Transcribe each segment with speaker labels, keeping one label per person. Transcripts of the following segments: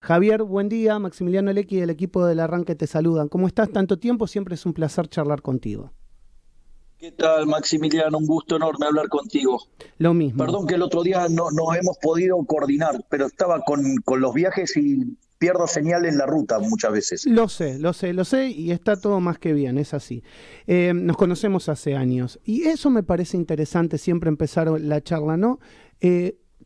Speaker 1: Javier, buen día. Maximiliano Lecky del equipo del Arranque te saludan. ¿Cómo estás? Tanto tiempo, siempre es un placer charlar contigo.
Speaker 2: ¿Qué tal, Maximiliano? Un gusto enorme hablar contigo.
Speaker 1: Lo mismo.
Speaker 2: Perdón que el otro día no hemos podido coordinar, pero estaba con los viajes y pierdo señal en la ruta muchas veces.
Speaker 1: Lo sé y está todo más que bien, es así. Nos conocemos hace años y eso me parece interesante siempre empezar la charla, ¿no?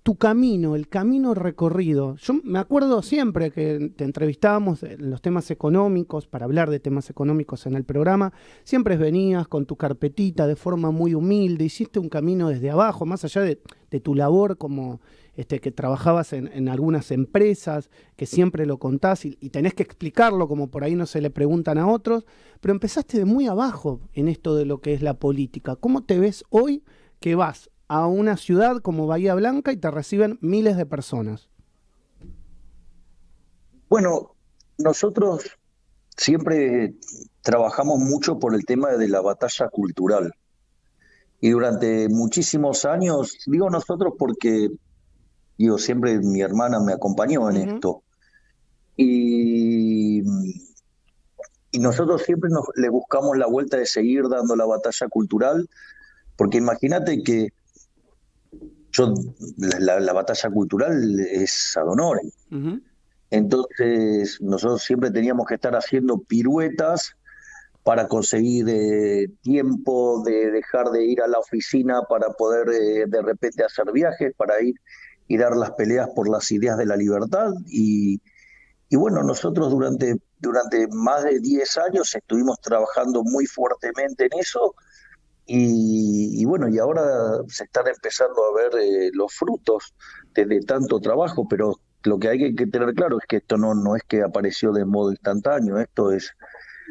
Speaker 1: Tu camino, el camino recorrido. Yo me acuerdo siempre que te entrevistábamos en los temas económicos, para hablar de temas económicos en el programa, siempre venías con tu carpetita de forma muy humilde, hiciste un camino desde abajo, más allá de tu labor como que trabajabas en algunas empresas, que siempre lo contás y tenés que explicarlo como por ahí no se le preguntan a otros, pero empezaste de muy abajo en esto de lo que es la política. ¿Cómo te ves hoy que vas a una ciudad como Bahía Blanca y te reciben miles de personas?
Speaker 2: Bueno, nosotros siempre trabajamos mucho por el tema de la batalla cultural y durante muchísimos años, digo nosotros porque digo, siempre mi hermana me acompañó en
Speaker 1: Ujú.
Speaker 2: esto y, y nosotros siempre le buscamos la vuelta de seguir dando la batalla cultural, porque imagínate que yo, la batalla cultural es ad honorem.
Speaker 1: Ujú.
Speaker 2: Entonces, nosotros siempre teníamos que estar haciendo piruetas para conseguir tiempo de dejar de ir a la oficina para poder de repente hacer viajes, para ir y dar las peleas por las ideas de la libertad. Y bueno, nosotros durante más de 10 años estuvimos trabajando muy fuertemente en eso y bueno, y ahora se están empezando a ver los frutos de tanto trabajo, pero lo que hay que tener claro es que esto no es que apareció de modo instantáneo, esto es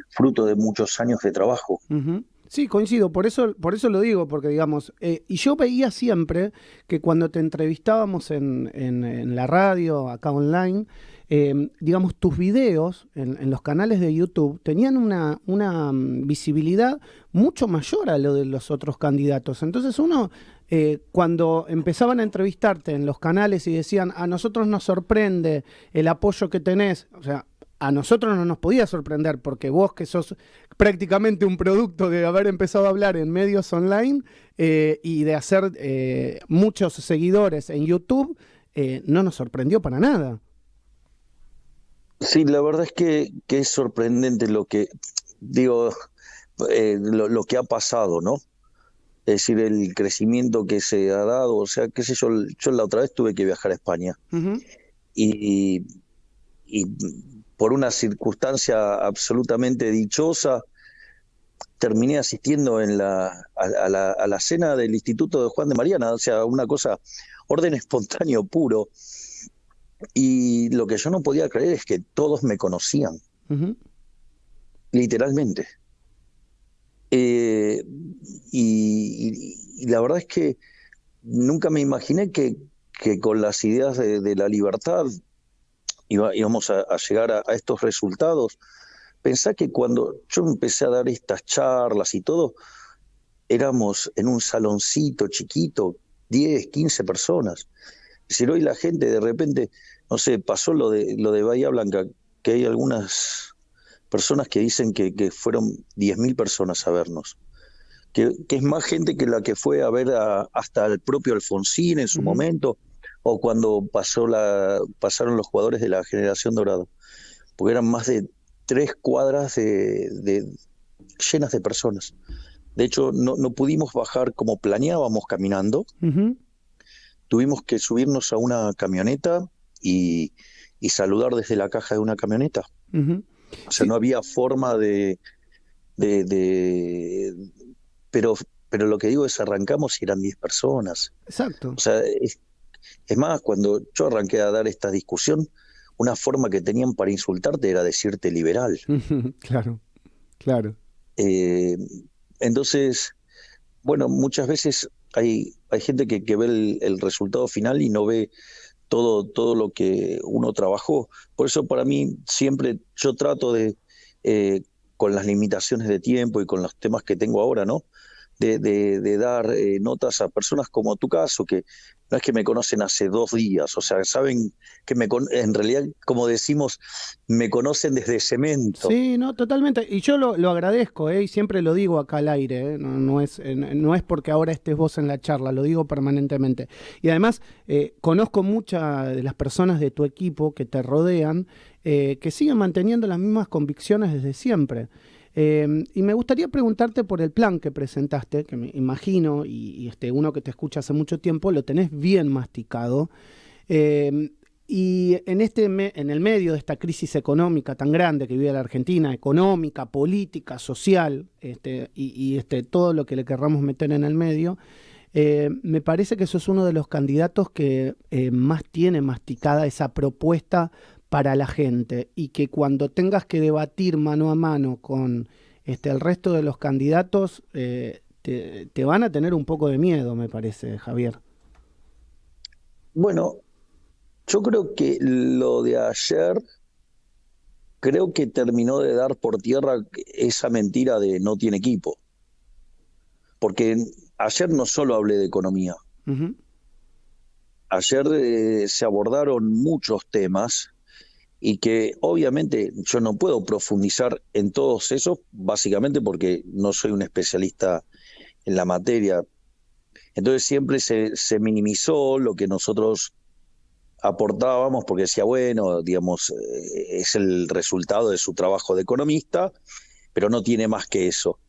Speaker 2: fruto de muchos años de trabajo.
Speaker 1: Ujú. Sí, coincido, por eso lo digo, porque digamos, y yo veía siempre que cuando te entrevistábamos en la radio, acá online, digamos, tus videos en los canales de YouTube tenían una visibilidad mucho mayor a lo de los otros candidatos. Entonces uno, cuando empezaban a entrevistarte en los canales y decían, a nosotros nos sorprende el apoyo que tenés, o sea, a nosotros no nos podía sorprender porque vos que sos prácticamente un producto de haber empezado a hablar en medios online y de hacer muchos seguidores en YouTube, no nos sorprendió para nada.
Speaker 2: Sí, la verdad es que es sorprendente lo que, digo, lo que ha pasado, ¿no? Es decir, el crecimiento que se ha dado, o sea, qué sé yo la otra vez tuve que viajar a España
Speaker 1: Ujú.
Speaker 2: y, y por una circunstancia absolutamente dichosa, terminé asistiendo a la cena del Instituto de Juan de Mariana, o sea, una cosa, orden espontáneo puro. Y lo que yo no podía creer es que todos me conocían,
Speaker 1: Ujú.
Speaker 2: literalmente. Eh, y la verdad es que nunca me imaginé que con las ideas de la libertad íbamos a llegar a estos resultados. Pensá que cuando yo empecé a dar estas charlas y todo, éramos en un saloncito chiquito, 10 15 personas. Es decir, hoy la gente de repente, no sé, pasó lo de Bahía Blanca, que hay algunas personas que dicen que fueron 10.000 personas a vernos, que es más gente que la que fue a ver hasta el propio Alfonsín en su
Speaker 1: Ujú.
Speaker 2: momento, o cuando pasaron los jugadores de la generación dorada, porque eran más de 3 cuadras llenas de personas. De hecho, no pudimos bajar como planeábamos caminando,
Speaker 1: Ujú.
Speaker 2: tuvimos que subirnos a una camioneta y, y saludar desde la caja de una camioneta.
Speaker 1: Ujú.
Speaker 2: O sea,
Speaker 1: Sí,
Speaker 2: no había forma de pero, pero lo que digo es arrancamos y eran 10 personas.
Speaker 1: exacto.
Speaker 2: O sea, es más, cuando yo arranqué a dar esta discusión, una forma que tenían para insultarte era decirte liberal.
Speaker 1: Ujú. Claro, claro.
Speaker 2: Eh, entonces, bueno, muchas veces hay gente que ve el resultado final y no ve todo lo que uno trabajó. Por eso para mí siempre yo trato eh, con las limitaciones de tiempo y con los temas que tengo ahora, ¿no? De dar notas a personas como tu caso, que no es que me conocen hace 2 días, o sea, saben que en realidad, como decimos, me conocen desde cemento.
Speaker 1: Sí, no, totalmente. Y yo lo agradezco, y siempre lo digo acá al aire, no es porque ahora estés vos en la charla, lo digo permanentemente. Y además, conozco muchas de las personas de tu equipo que te rodean, que siguen manteniendo las mismas convicciones desde siempre. Y me gustaría preguntarte por el plan que presentaste, que me imagino, uno que te escucha hace mucho tiempo, lo tenés bien masticado. Y en el medio de esta crisis económica tan grande que vive la Argentina, económica, política, social, todo lo que le querramos meter en el medio, me parece que sos uno de los candidatos que más tiene masticada esa propuesta para la gente, y que cuando tengas que debatir mano a mano con el resto de los candidatos, te van a tener un poco de miedo, me parece, Javier.
Speaker 2: Bueno, yo creo que lo de ayer, creo que terminó de dar por tierra esa mentira de no tiene equipo. Porque ayer no solo hablé de economía,
Speaker 1: Uh-huh.
Speaker 2: ayer se abordaron muchos temas y que obviamente yo no puedo profundizar en todos esos, básicamente porque no soy un especialista en la materia. Entonces siempre se minimizó lo que nosotros aportábamos, porque decía, bueno, digamos, es el resultado de su trabajo de economista, pero no tiene más que eso.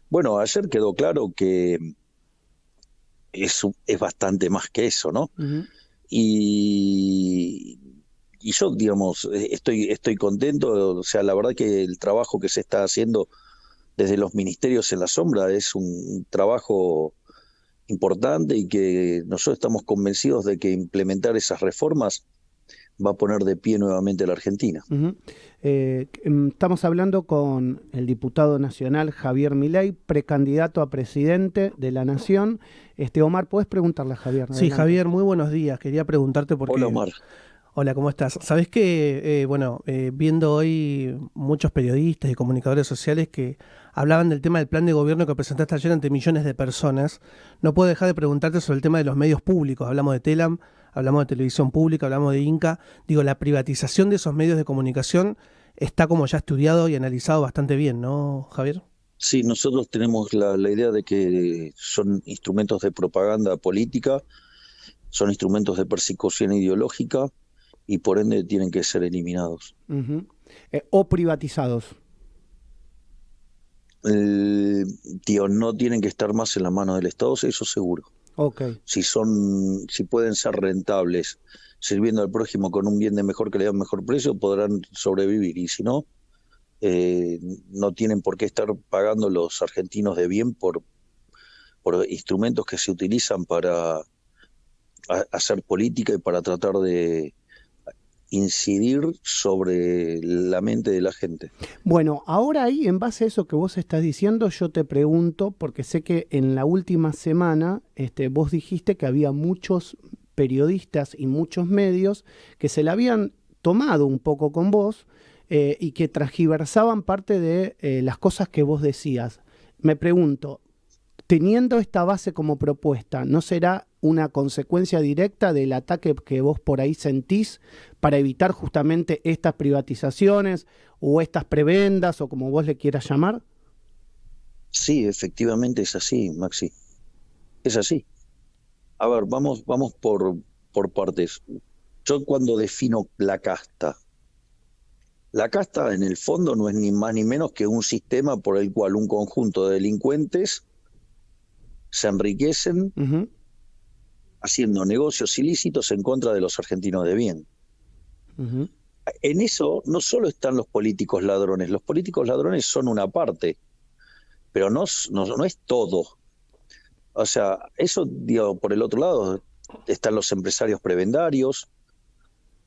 Speaker 2: Bueno, ayer quedó claro que es bastante más que eso, ¿no?
Speaker 1: Uh-huh.
Speaker 2: Y, y yo, digamos, estoy contento. O sea, la verdad que el trabajo que se está haciendo desde los ministerios en la sombra es un trabajo importante, y que nosotros estamos convencidos de que implementar esas reformas va a poner de pie nuevamente a la Argentina.
Speaker 1: Uh-huh. Estamos hablando con el diputado nacional Javier Milei, precandidato a presidente de la Nación. Omar, ¿podés preguntarle a Javier?
Speaker 3: Sí,
Speaker 1: Adelante.
Speaker 3: Javier, muy buenos días. Quería preguntarte porque...
Speaker 2: Hola, Omar.
Speaker 3: Hola, ¿cómo estás? Sabés que, viendo hoy muchos periodistas y comunicadores sociales que hablaban del tema del plan de gobierno que presentaste ayer ante millones de personas, no puedo dejar de preguntarte sobre el tema de los medios públicos. Hablamos de Telam, hablamos de televisión pública, hablamos de Inca. Digo, la privatización de esos medios de comunicación está como ya estudiado y analizado bastante bien, ¿no, Javier?
Speaker 2: Sí, nosotros tenemos la idea de que son instrumentos de propaganda política, son instrumentos de persecución ideológica, y por ende tienen que ser eliminados.
Speaker 1: Uh-huh. O privatizados.
Speaker 2: Tío, no tienen que estar más en la mano del Estado, eso seguro.
Speaker 1: Okay.
Speaker 2: Si pueden ser rentables, sirviendo al prójimo con un bien de mejor calidad, mejor precio, podrán sobrevivir. Y si no, no tienen por qué estar pagando los argentinos de bien por instrumentos que se utilizan para hacer política y para tratar de incidir sobre la mente de la gente.
Speaker 1: Bueno, ahora ahí, en base a eso que vos estás diciendo, yo te pregunto, porque sé que en la última semana vos dijiste que había muchos periodistas y muchos medios que se la habían tomado un poco con vos, y que transgiversaban parte de las cosas que vos decías. Me pregunto, teniendo esta base como propuesta, ¿no será una consecuencia directa del ataque que vos por ahí sentís para evitar justamente estas privatizaciones o estas prebendas, o como vos le quieras llamar?
Speaker 2: Sí, efectivamente es así, Maxi. Es así. A ver, vamos por partes. Yo cuando defino la casta en el fondo no es ni más ni menos que un sistema por el cual un conjunto de delincuentes se enriquecen
Speaker 1: Uh-huh.
Speaker 2: haciendo negocios ilícitos en contra de los argentinos de bien.
Speaker 1: Uh-huh.
Speaker 2: En eso no solo están los políticos ladrones son una parte, pero no es todo. O sea, eso, digo, por el otro lado, están los empresarios prebendarios,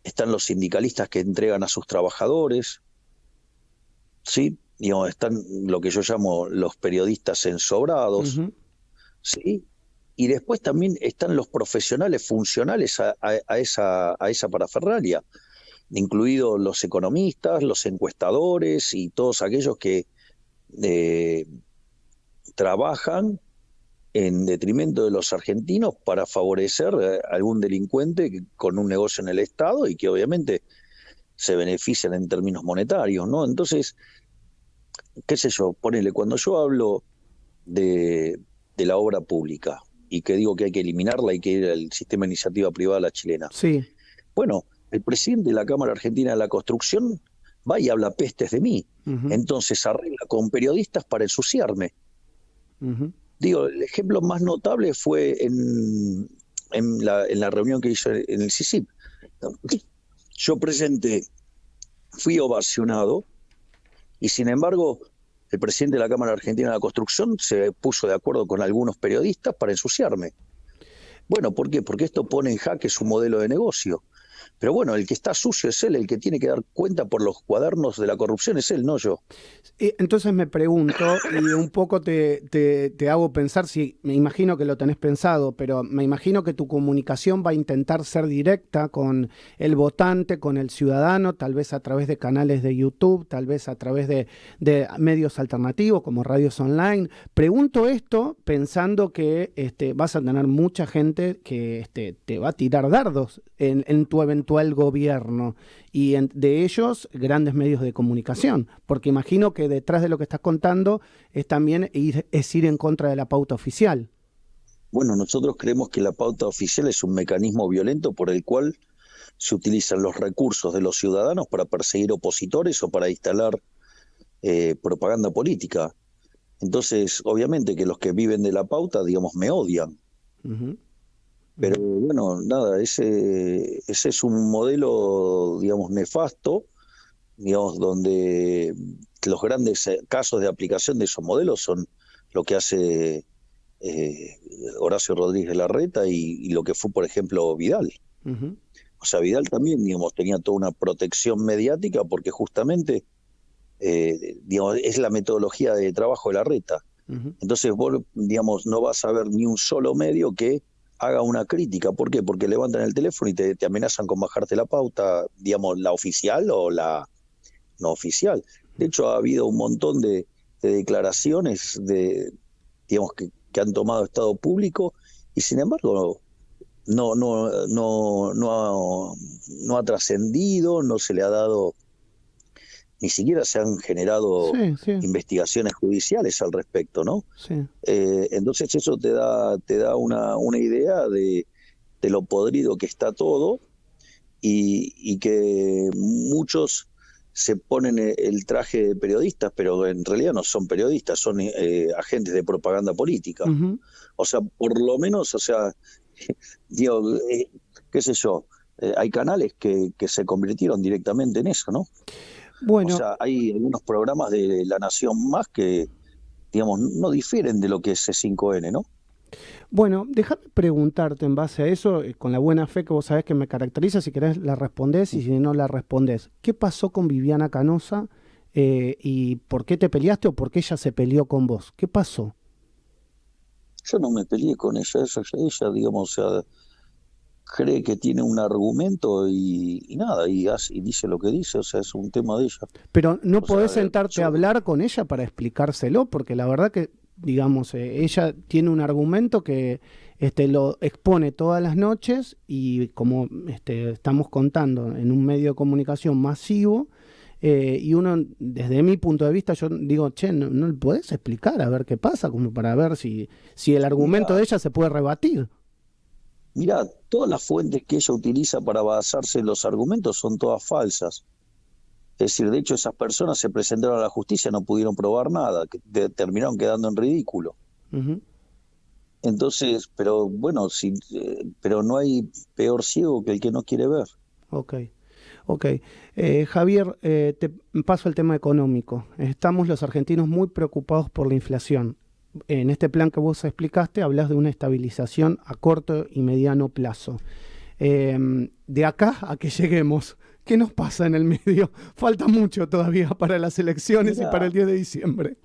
Speaker 2: están los sindicalistas que entregan a sus trabajadores, ¿sí? Digo, están lo que yo llamo los periodistas ensobrados,
Speaker 1: Uh-huh.
Speaker 2: ¿sí? Y después también están los profesionales funcionales a esa parafernalia, incluidos los economistas, los encuestadores y todos aquellos que trabajan en detrimento de los argentinos para favorecer a algún delincuente con un negocio en el Estado y que obviamente se benefician en términos monetarios, ¿no? Entonces, qué sé yo, ponele, cuando yo hablo de la obra pública y que digo que hay que eliminarla y que ir al sistema de iniciativa privada a la chilena,
Speaker 1: Sí.
Speaker 2: bueno, el presidente de la Cámara Argentina de la Construcción va y habla pestes de mí, entonces arregla con periodistas para ensuciarme. Digo, el ejemplo más notable fue en la reunión que hizo en el CICIP. Yo presenté, fui ovacionado, y sin embargo, el presidente de la Cámara Argentina de la Construcción se puso de acuerdo con algunos periodistas para ensuciarme. Bueno, ¿por qué? Porque esto pone en jaque su modelo de negocio. Pero bueno, el que está sucio es él, el que tiene que dar cuenta por los cuadernos de la corrupción es él, no yo.
Speaker 1: Entonces me pregunto, y un poco te hago pensar, si me imagino que lo tenés pensado, pero me imagino que tu comunicación va a intentar ser directa con el votante, con el ciudadano, tal vez a través de canales de YouTube, tal vez a través de medios alternativos como radios online. Pregunto esto pensando que vas a tener mucha gente que te va a tirar dardos en tu eventual gobierno, y de ellos grandes medios de comunicación, porque imagino que detrás de lo que estás contando es también ir en contra de la pauta oficial.
Speaker 2: Bueno, nosotros creemos que la pauta oficial es un mecanismo violento por el cual se utilizan los recursos de los ciudadanos para perseguir opositores o para instalar propaganda política. Entonces, obviamente que los que viven de la pauta, digamos, me odian. Pero bueno, nada, ese es un modelo, digamos, nefasto, digamos, donde los grandes casos de aplicación de esos modelos son lo que hace Horacio Rodríguez Larreta y lo que fue, por ejemplo, Vidal. O sea, Vidal también, digamos, tenía toda una protección mediática porque justamente, digamos, es la metodología de trabajo de Larreta. Entonces vos, digamos, no vas a ver ni un solo medio que haga una crítica. ¿Por qué? Porque levantan el teléfono y te amenazan con bajarte la pauta, digamos, la oficial o la no oficial. De hecho, ha habido un montón de declaraciones digamos, que han tomado estado público y sin embargo no ha trascendido, no se le ha dado, ni siquiera se han generado investigaciones judiciales al respecto, ¿no? Entonces eso te da una idea de lo podrido que está todo y que muchos se ponen el traje de periodistas, pero en realidad no son periodistas, son agentes de propaganda política. O sea, por lo menos, o sea, digo, qué sé yo, hay canales que se convirtieron directamente en eso, ¿no?
Speaker 1: Bueno.
Speaker 2: O sea, hay algunos programas de La Nación Más que, digamos, no difieren de lo que es C5N, ¿no?
Speaker 1: Bueno, déjame preguntarte en base a eso, con la buena fe que vos sabés que me caracteriza, si querés la respondés y si no la respondés. ¿Qué pasó con Viviana Canosa y por qué te peleaste o por qué ella se peleó con vos? ¿Qué pasó?
Speaker 2: Yo no me peleé con ella, ella digamos, o sea, cree que tiene un argumento y nada, y dice lo que dice, o sea, es un tema de ella.
Speaker 1: Pero no podés sentarte a hablar con ella para explicárselo, porque la verdad que, digamos, ella tiene un argumento que lo expone todas las noches y como estamos contando en un medio de comunicación masivo, y uno, desde mi punto de vista, yo digo, che, no le podés explicar a ver qué pasa, como para ver si el argumento de ella se puede rebatir.
Speaker 2: Mira, todas las fuentes que ella utiliza para basarse en los argumentos son todas falsas. Es decir, de hecho esas personas se presentaron a la justicia, no pudieron probar nada, terminaron quedando en ridículo. Entonces, pero bueno, pero no hay peor ciego que el que no quiere ver.
Speaker 1: Ok. Javier, te paso al tema económico. Estamos los argentinos muy preocupados por la inflación. En este plan que vos explicaste, hablas de una estabilización a corto y mediano plazo. De acá a que lleguemos, ¿qué nos pasa en el medio? Falta mucho todavía para las elecciones y para el 10 de diciembre.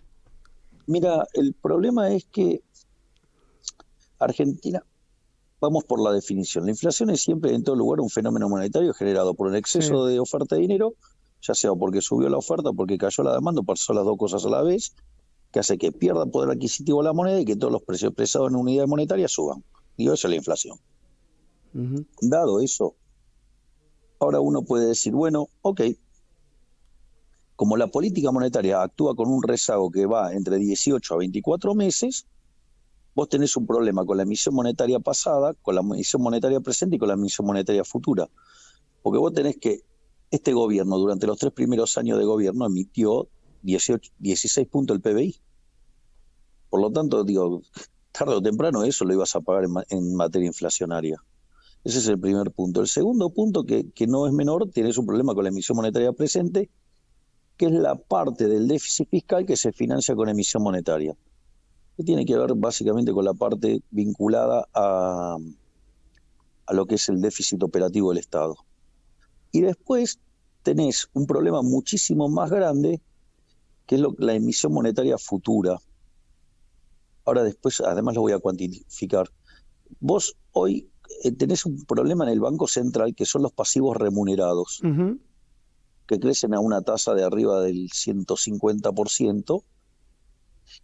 Speaker 2: Mira, el problema es que Argentina, vamos por la definición, la inflación es siempre en todo lugar un fenómeno monetario generado por un exceso de oferta de dinero, ya sea porque subió la oferta, porque cayó la demanda, pasó las dos cosas a la vez, que hace que pierda poder adquisitivo la moneda y que todos los precios expresados en unidades monetarias suban. Digo, eso es la inflación. Dado eso, ahora uno puede decir, bueno, ok, como la política monetaria actúa con un rezago que va entre 18 a 24 meses, vos tenés un problema con la emisión monetaria pasada, con la emisión monetaria presente y con la emisión monetaria futura. Porque vos tenés que, este gobierno durante los 3 primeros años de gobierno emitió 16 puntos del PBI. Por lo tanto, digo, tarde o temprano eso lo ibas a pagar en materia inflacionaria. Ese es el primer punto. El segundo punto, que no es menor, tienes un problema con la emisión monetaria presente, que es la parte del déficit fiscal que se financia con emisión monetaria, que tiene que ver básicamente con la parte vinculada a lo que es el déficit operativo del Estado. Y después tenés un problema muchísimo más grande, que es la emisión monetaria futura. Ahora después, además lo voy a cuantificar. Vos hoy tenés un problema en el Banco Central, que son los pasivos remunerados, que crecen a una tasa de arriba del 150%,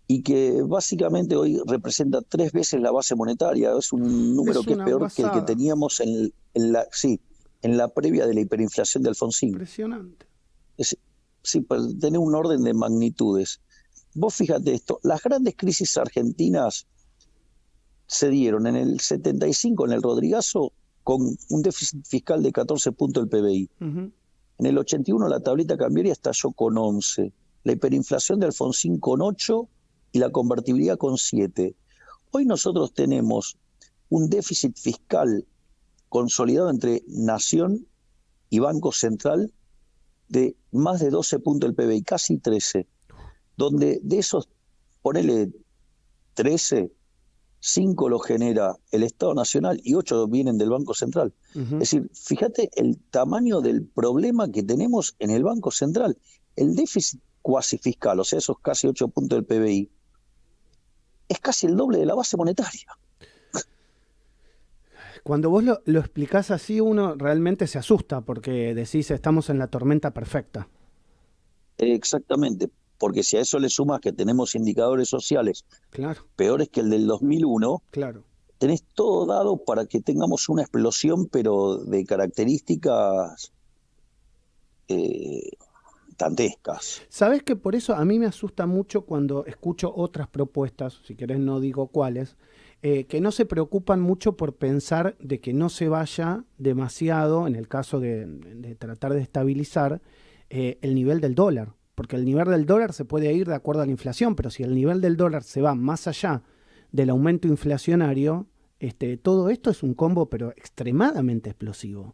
Speaker 2: y que básicamente hoy representa 3 veces la base monetaria. Es un número que es peor guasada que el que teníamos en la previa de la hiperinflación de Alfonsín.
Speaker 1: Impresionante.
Speaker 2: Sí, para tener un orden de magnitudes. Vos fíjate esto, las grandes crisis argentinas se dieron en el 75, en el Rodrigazo, con un déficit fiscal de 14 puntos del PBI. En el 81 la tablita cambiaria estalló con 11, la hiperinflación de Alfonsín con 8 y la convertibilidad con 7. Hoy nosotros tenemos un déficit fiscal consolidado entre Nación y Banco Central de más de 12 puntos del PBI, casi 13, donde de esos, ponele 13, 5 lo genera el Estado Nacional y 8 vienen del Banco Central. Es decir, fíjate el tamaño del problema que tenemos en el Banco Central. El déficit cuasi fiscal, o sea, esos casi 8 puntos del PBI, es casi el doble de la base monetaria.
Speaker 1: Cuando vos lo explicás así, uno realmente se asusta, porque decís, estamos en la tormenta perfecta.
Speaker 2: Exactamente, porque si a eso le sumas que tenemos indicadores sociales peores que el del 2001, tenés todo dado para que tengamos una explosión, pero de características dantescas.
Speaker 1: Sabés que por eso a mí me asusta mucho cuando escucho otras propuestas, si querés no digo cuáles, que no se preocupan mucho por pensar de que no se vaya demasiado, en el caso de tratar de estabilizar, el nivel del dólar. Porque el nivel del dólar se puede ir de acuerdo a la inflación, pero si el nivel del dólar se va más allá del aumento inflacionario, todo esto es un combo pero extremadamente explosivo.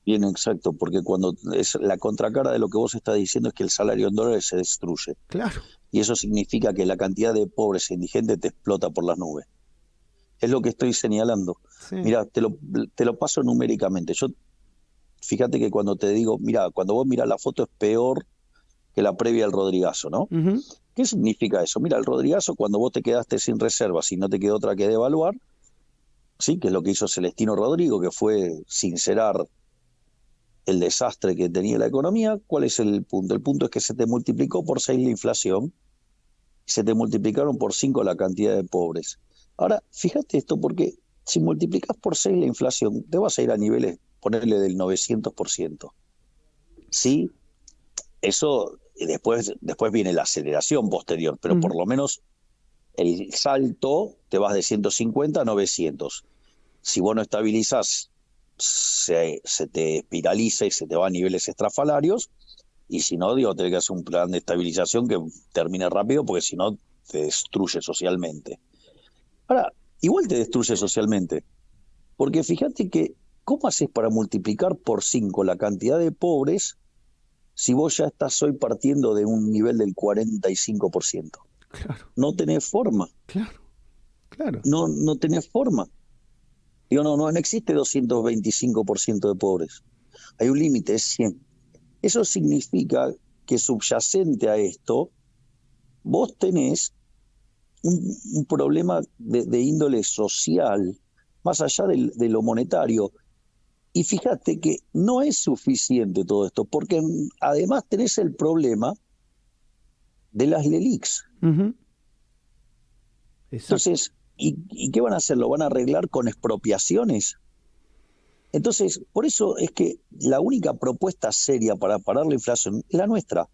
Speaker 2: Bien, exacto, porque cuando es la contracara de lo que vos estás diciendo es que el salario en dólares se destruye.
Speaker 1: Claro.
Speaker 2: Y eso significa que la cantidad de pobres e indigentes te explota por las nubes. Es lo que estoy señalando. Sí. Mira, te lo paso numéricamente. Fíjate que cuando te digo, mira, cuando vos mirás la foto es peor que la previa al Rodrigazo, ¿no? ¿Qué significa eso? Mira, el Rodrigazo, cuando vos te quedaste sin reservas y no te quedó otra que devaluar, sí, que es lo que hizo Celestino Rodrigo, que fue sincerar el desastre que tenía la economía. ¿Cuál es el punto? El punto es que se te multiplicó por 6 la inflación y se te multiplicaron por 5 la cantidad de pobres. Ahora, fíjate esto, porque si multiplicas por 6 la inflación, te vas a ir a niveles, ponerle del 900%. Sí, eso después viene la aceleración posterior, pero por lo menos el salto te vas de 150 a 900. Si vos no estabilizás, se te espiraliza y se te va a niveles estrafalarios, y si no, digo, tenés que hacer un plan de estabilización que termine rápido, porque si no te destruye socialmente. Ahora, igual te destruye socialmente, porque fíjate que ¿cómo haces para multiplicar por 5 la cantidad de pobres si vos ya estás hoy partiendo de un nivel del 45%?
Speaker 1: Claro.
Speaker 2: No tenés forma.
Speaker 1: Claro.
Speaker 2: No tenés forma. Digo, no existe 225% de pobres. Hay un límite, es 100. Eso significa que subyacente a esto, vos tenés un problema de índole social, más allá de lo monetario. Y fíjate que no es suficiente todo esto, porque además tenés el problema de las LELIQs.
Speaker 1: Ujú. Exacto.
Speaker 2: Entonces, ¿y qué van a hacer? ¿Lo van a arreglar con expropiaciones? Entonces, por eso es que la única propuesta seria para parar la inflación es la nuestra.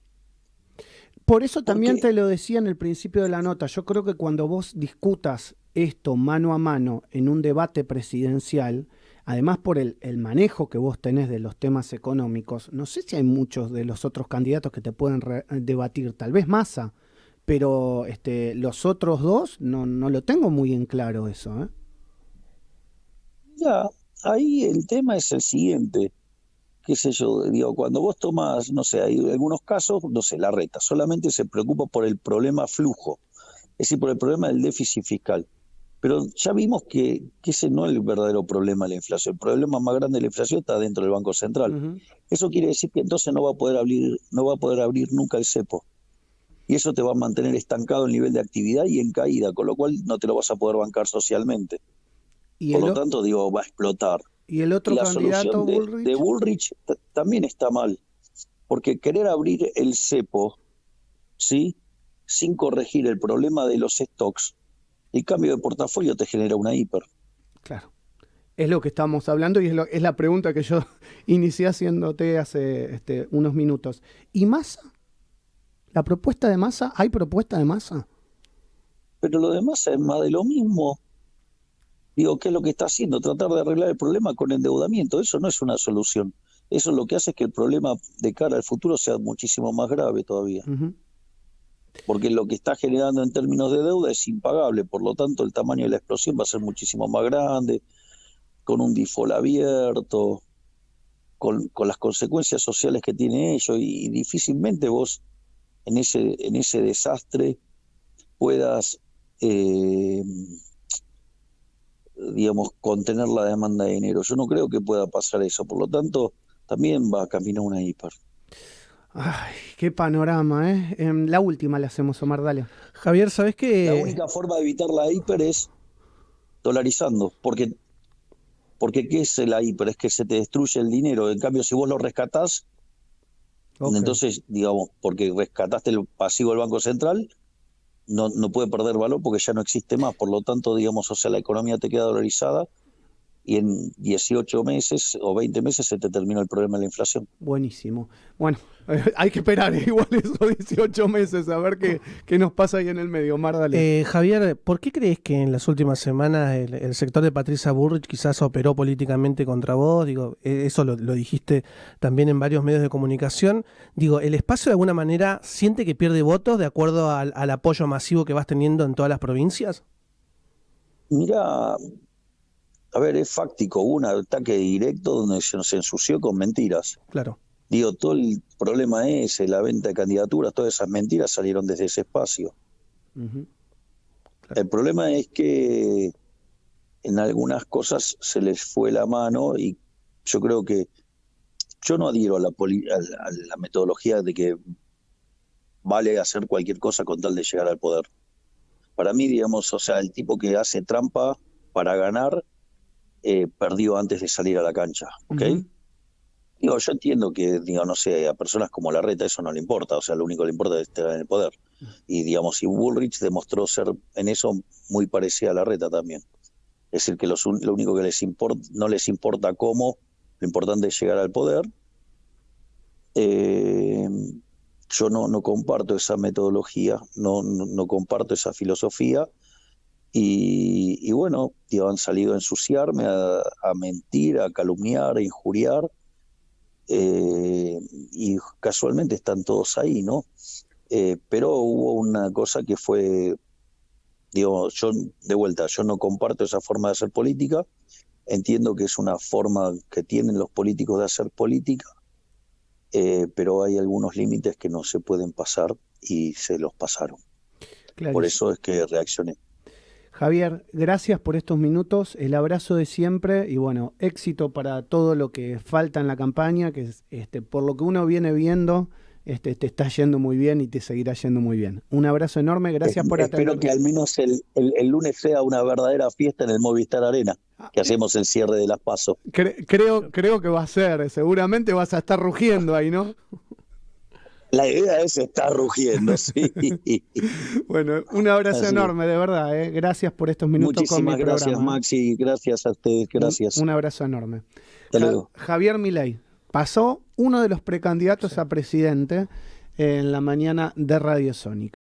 Speaker 1: Por eso también
Speaker 2: Porque,
Speaker 1: te lo decía en el principio de la nota. Yo creo que cuando vos discutas esto mano a mano en un debate presidencial, además por el manejo que vos tenés de los temas económicos, no sé si hay muchos de los otros candidatos que te pueden debatir, tal vez Massa, pero los otros dos no lo tengo muy en claro eso, ¿eh?
Speaker 2: ya, ahí el tema es el siguiente. Qué sé yo, digo, cuando vos tomás, no sé, hay algunos casos, no sé, Larreta solamente se preocupa por el problema flujo, es decir, por el problema del déficit fiscal. Pero ya vimos que ese no es el verdadero problema de la inflación. El problema más grande de la inflación está dentro del Banco Central.
Speaker 1: Ujú.
Speaker 2: Eso quiere decir que entonces no va a poder abrir nunca el cepo. Y eso te va a mantener estancado en nivel de actividad y en caída, con lo cual no te lo vas a poder bancar socialmente.
Speaker 1: Y
Speaker 2: Por
Speaker 1: el,
Speaker 2: lo
Speaker 1: o-
Speaker 2: tanto, digo, va a explotar.
Speaker 1: y el
Speaker 2: Y
Speaker 1: otro
Speaker 2: la
Speaker 1: candidato,
Speaker 2: solución de
Speaker 1: Bullrich.
Speaker 2: Bullrich también está mal, porque querer abrir el cepo, ¿sí? Sin corregir el problema de los stocks, el cambio de portafolio te genera una hiper.
Speaker 1: Claro. Es lo que estamos hablando y es la pregunta que yo inicié haciéndote hace unos minutos. ¿Y Massa? ¿La propuesta de Massa? ¿Hay propuesta de Massa?
Speaker 2: Pero lo demás es más de lo mismo. Digo, ¿qué es lo que está haciendo? Tratar de arreglar el problema con endeudamiento. Eso no es una solución. Eso lo que hace es que el problema de cara al futuro sea muchísimo más grave todavía.
Speaker 1: Ujú.
Speaker 2: Porque lo que está generando en términos de deuda es impagable. Por lo tanto, el tamaño de la explosión va a ser muchísimo más grande, con un default abierto, con las consecuencias sociales que tiene ello. Y difícilmente vos en ese desastre puedas, digamos, contener la demanda de dinero. Yo no creo que pueda pasar eso. Por lo tanto, también va a caminar una hiper.
Speaker 1: Ay, qué panorama, ¿eh? La última la hacemos, Omar, dale.
Speaker 3: Javier, ¿sabés
Speaker 2: La
Speaker 3: qué?
Speaker 2: única forma de evitar la hiper es dolarizando, porque ¿qué es la hiper? Es que se te destruye el dinero. En cambio, si vos lo rescatás,
Speaker 1: Ok.
Speaker 2: entonces, digamos, porque rescataste el pasivo del Banco Central, no puede perder valor porque ya no existe más. Por lo tanto, digamos, o sea, la economía te queda dolarizada y en 18 meses o 20 meses se te termina el problema de la inflación.
Speaker 1: Buenísimo. Bueno, hay que esperar igual esos 18 meses a ver qué nos pasa ahí en el medio. Omar, dale.
Speaker 3: Javier, ¿por qué crees que en las últimas semanas el sector de Patricia Bullrich quizás operó políticamente contra vos? Digo, eso lo dijiste también en varios medios de comunicación. Digo, ¿el espacio de alguna manera siente que pierde votos de acuerdo al apoyo masivo que vas teniendo en todas las provincias?
Speaker 2: Mira, a ver, es fáctico, hubo un ataque directo donde se nos ensució con mentiras.
Speaker 3: Claro.
Speaker 2: Digo, todo el problema es la venta de candidaturas, todas esas mentiras salieron desde ese espacio.
Speaker 1: Ujú.
Speaker 2: El problema es que en algunas cosas se les fue la mano y yo creo que yo no adhiero a la metodología de que vale hacer cualquier cosa con tal de llegar al poder. Para mí, digamos, o sea, el tipo que hace trampa para ganar perdió antes de salir a la cancha, ¿ok?
Speaker 1: Ujú.
Speaker 2: Digo, yo entiendo que, digo, no sé, a personas como Larreta eso no le importa, o sea, lo único que le importa es estar en el poder. Y, digamos, y Bullrich demostró ser en eso muy parecida a Larreta también. Es decir, que lo único que no les importa cómo, lo importante es llegar al poder. Eh, yo no comparto esa metodología, no comparto esa filosofía. Y bueno, digo, han salido a ensuciarme, a mentir, a calumniar, a injuriar. Y casualmente están todos ahí, ¿no? Pero hubo una cosa que fue, digo, yo de vuelta, yo no comparto esa forma de hacer política, entiendo que es una forma que tienen los políticos de hacer política, pero hay algunos límites que no se pueden pasar y se los pasaron. Por
Speaker 1: Clarísimo.
Speaker 2: eso es que reaccioné.
Speaker 1: Javier, gracias por estos minutos, el abrazo de siempre y bueno, éxito para todo lo que falta en la campaña, que es, por lo que uno viene viendo, te está yendo muy bien y te seguirá yendo muy bien. Un abrazo enorme, gracias por
Speaker 2: Espero que
Speaker 1: atendernos.
Speaker 2: al menos el lunes sea una verdadera fiesta en el Movistar Arena, que hacemos el cierre de las PASO.
Speaker 1: Creo que va a ser, seguramente vas a estar rugiendo ahí, ¿no?
Speaker 2: La idea es estar rugiendo, sí.
Speaker 1: Bueno, un abrazo
Speaker 2: Así.
Speaker 1: enorme, de verdad. Gracias por estos minutos con mi
Speaker 2: Muchísimas gracias,
Speaker 1: programa.
Speaker 2: Maxi. Gracias a ustedes. Gracias.
Speaker 1: Un abrazo enorme.
Speaker 2: Hasta luego.
Speaker 1: Javier Milei pasó, uno de los precandidatos a presidente en la mañana de Radio Sónica.